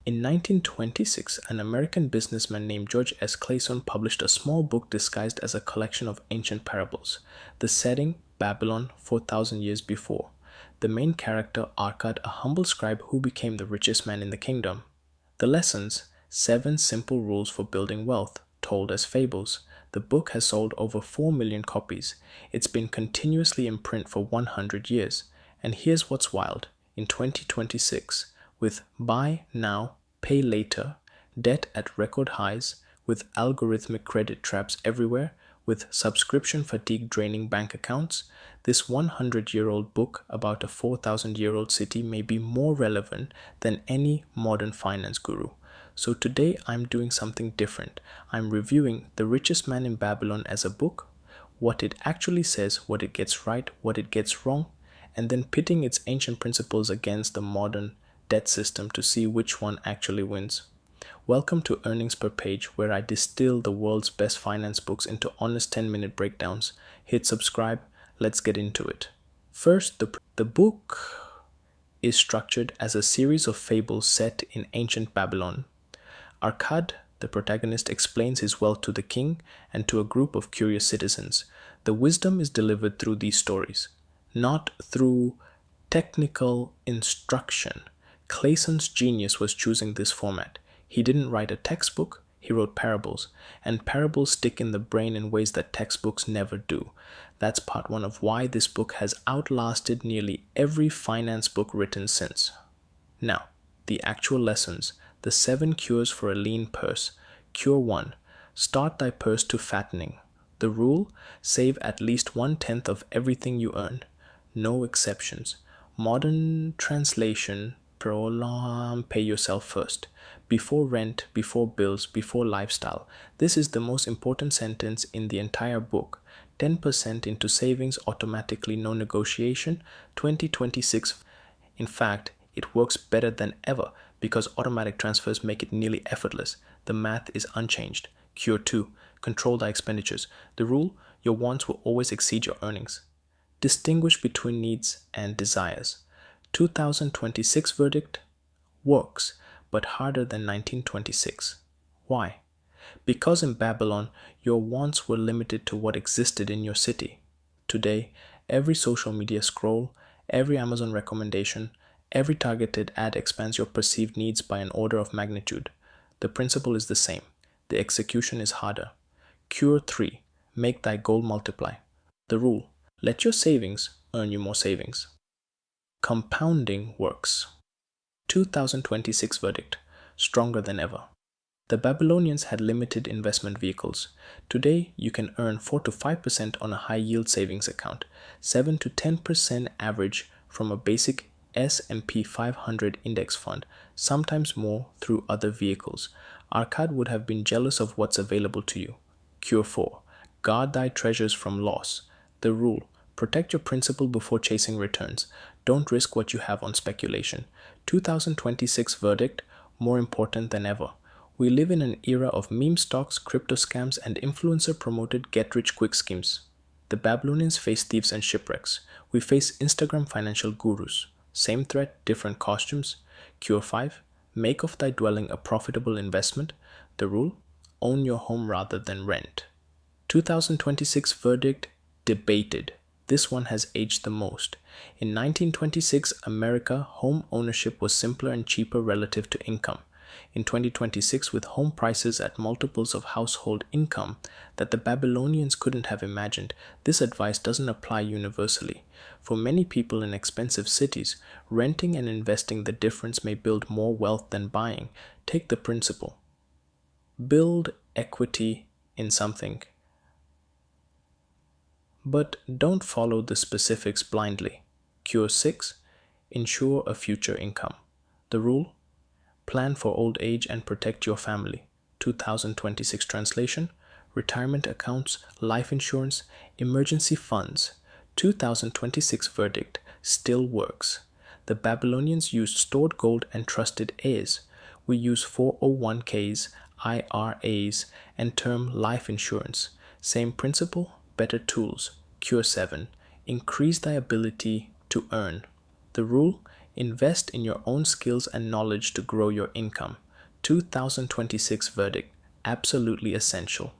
In 1926, an American businessman named George S. Clayson published a small book disguised as a collection of ancient parables. The setting, Babylon, 4,000 years before. The main character, Arkad, a humble scribe who became the richest man in the kingdom. The lessons, 7 simple rules for building wealth, told as fables. The book has sold over 4 million copies. It's been continuously in print for 100 years. And here's what's wild. In 2026, with buy now, pay later, debt at record highs, with algorithmic credit traps everywhere, with subscription fatigue draining bank accounts, this 100-year-old book about a 4,000-year-old city may be more relevant than any modern finance guru. So today I'm doing something different. I'm reviewing The Richest Man in Babylon as a book, what it actually says, what it gets right, what it gets wrong, and then pitting its ancient principles against the modern debt system to see which one actually wins. Welcome to Earnings Per Page, where I distill the world's best finance books into honest 10-minute breakdowns. Hit subscribe, let's get into it. First, the book is structured as a series of fables set in ancient Babylon. Arkad, the protagonist, explains his wealth to the king and to a group of curious citizens. The wisdom is delivered through these stories, not through technical instruction. Clayson's genius was choosing this format. He didn't write a textbook, he wrote parables, and parables stick in the brain in ways that textbooks never do. That's part one of why this book has outlasted nearly every finance book written since. Now, the actual lessons, the 7 cures for a lean purse. Cure 1, start thy purse to fattening. The rule, save at least 1/10 of everything you earn. No exceptions. Modern translation, pay yourself first. Before rent, before bills, before lifestyle. This is the most important sentence in the entire book. 10% into savings automatically, no negotiation. 2026. In fact, it works better than ever because automatic transfers make it nearly effortless. The math is unchanged. Cure 2, control thy expenditures. The rule, your wants will always exceed your earnings. Distinguish between needs and desires. 2026 verdict, works, but harder than 1926. Why? Because in Babylon, your wants were limited to what existed in your city. Today, every social media scroll, every Amazon recommendation, every targeted ad expands your perceived needs by an order of magnitude. The principle is the same. The execution is harder. Cure 3, make thy goal multiply. The rule, let your savings earn you more savings. Compounding works. 2026 verdict, stronger than ever. The Babylonians had limited investment vehicles. Today, you can earn 4 to 5% on a high-yield savings account, 7 to 10% average from a basic S&P 500 index fund, sometimes more through other vehicles. Arkad would have been jealous of what's available to you. Cure 4, guard thy treasures from loss. The rule, protect your principal before chasing returns. Don't risk what you have on speculation. 2026 verdict, more important than ever. We live in an era of meme stocks, crypto scams, and influencer-promoted get-rich-quick schemes. The Babylonians face thieves and shipwrecks. We face Instagram financial gurus. Same threat, different costumes. Cure 5, make of thy dwelling a profitable investment. The rule, own your home rather than rent. 2026 verdict, debated. This one has aged the most. In 1926, America, home ownership was simpler and cheaper relative to income. In 2026, with home prices at multiples of household income that the Babylonians couldn't have imagined, this advice doesn't apply universally. For many people in expensive cities, renting and investing the difference may build more wealth than buying. Take the principle. Build equity in something. But don't follow the specifics blindly. Cure 6, ensure a future income. The rule, plan for old age and protect your family. 2026 translation, retirement accounts, life insurance, emergency funds. 2026 verdict, still works. The Babylonians used stored gold and trusted heirs. We use 401ks, IRAs, and term life insurance. Same principle, better tools. Cure 7, increase thy ability to earn. The rule, Invest in your own skills and knowledge to grow your income. 2026 verdict: absolutely essential.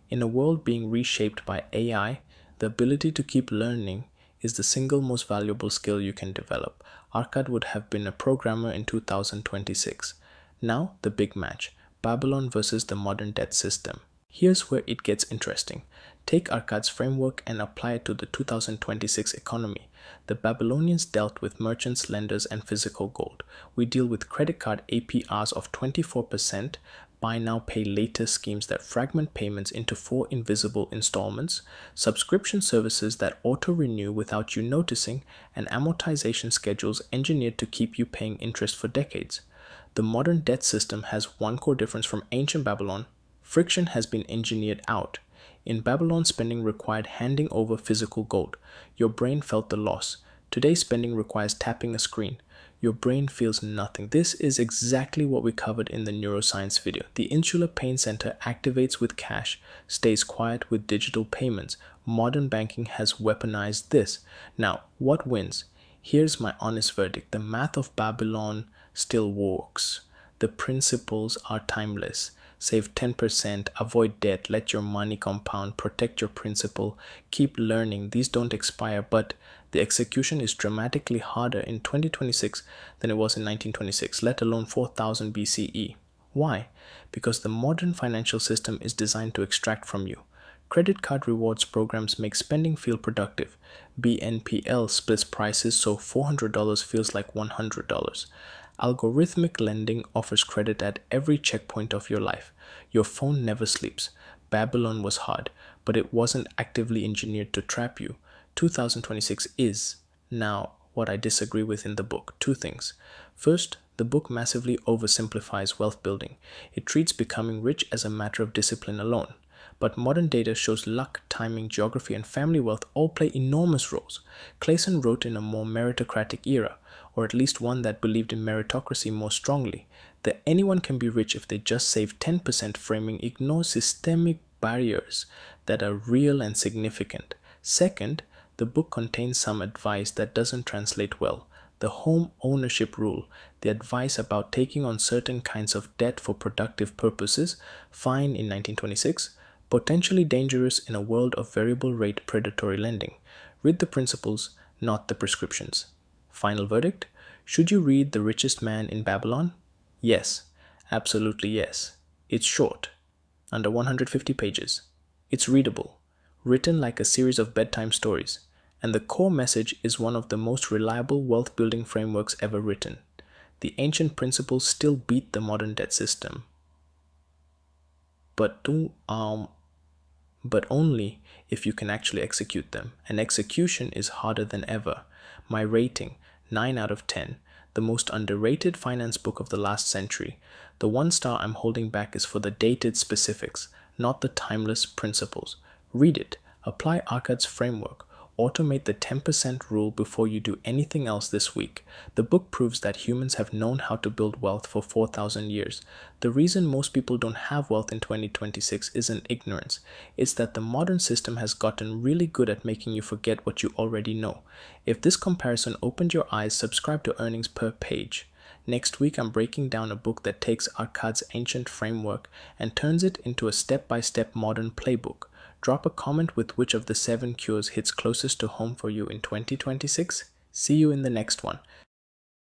In a world being reshaped by AI, the ability to keep learning is the single most valuable skill you can develop. Arkad would have been a programmer in 2026. Now, the big match: Babylon versus the modern debt system. Here's where it gets interesting. Take Arkad's framework and apply it to the 2026 economy. The Babylonians dealt with merchants, lenders, and physical gold. We deal with credit card APRs of 24%, buy now, pay later schemes that fragment payments into 4 invisible installments, subscription services that auto-renew without you noticing, and amortization schedules engineered to keep you paying interest for decades. The modern debt system has one core difference from ancient Babylon: friction has been engineered out. In Babylon, spending required handing over physical gold. Your brain felt the loss. Today, spending requires tapping a screen. Your brain feels nothing. This is exactly what we covered in the neuroscience video. The insular pain center activates with cash, stays quiet with digital payments. Modern banking has weaponized this. Now, what wins? Here's my honest verdict: the math of Babylon still works. The principles are timeless. Save 10%, avoid debt, let your money compound, protect your principal, keep learning. These don't expire, but the execution is dramatically harder in 2026 than it was in 1926, let alone 4000 BCE. Why? Because the modern financial system is designed to extract from you. Credit card rewards programs make spending feel productive. BNPL splits prices so $400 feels like $100. Algorithmic lending offers credit at every checkpoint of your life. Your phone never sleeps. Babylon was hard, but it wasn't actively engineered to trap you. 2026 is. Now, what I disagree with in the book: 2 things. First, the book massively oversimplifies wealth building. It treats becoming rich as a matter of discipline alone. But modern data shows luck, timing, geography, and family wealth all play enormous roles. Clayson wrote in a more meritocratic era, or at least one that believed in meritocracy more strongly. That anyone can be rich if they just save 10% framing ignores systemic barriers that are real and significant. Second, the book contains some advice that doesn't translate well. The home ownership rule, the advice about taking on certain kinds of debt for productive purposes, fine in 1926, potentially dangerous in a world of variable rate predatory lending. Read the principles, not the prescriptions. Final verdict: should you read The Richest Man in Babylon? Yes, absolutely yes. It's short, under 150 pages. It's readable, written like a series of bedtime stories, and the core message is one of the most reliable wealth building frameworks ever written. The ancient principles still beat the modern debt system, but only if you can actually execute them, and execution is harder than ever. My rating: 9 out of 10. The most underrated finance book of the last century. The 1 star I'm holding back is for the dated specifics, not the timeless principles. Read it, apply Arkad's framework, automate the 10% rule before you do anything else this week. The book proves that humans have known how to build wealth for 4,000 years. The reason most people don't have wealth in 2026 isn't ignorance. It's that the modern system has gotten really good at making you forget what you already know. If this comparison opened your eyes, subscribe to Earnings Per Page. Next week, I'm breaking down a book that takes Arkad's ancient framework and turns it into a step-by-step modern playbook. Drop a comment with which of the 7 cures hits closest to home for you in 2026. See you in the next one.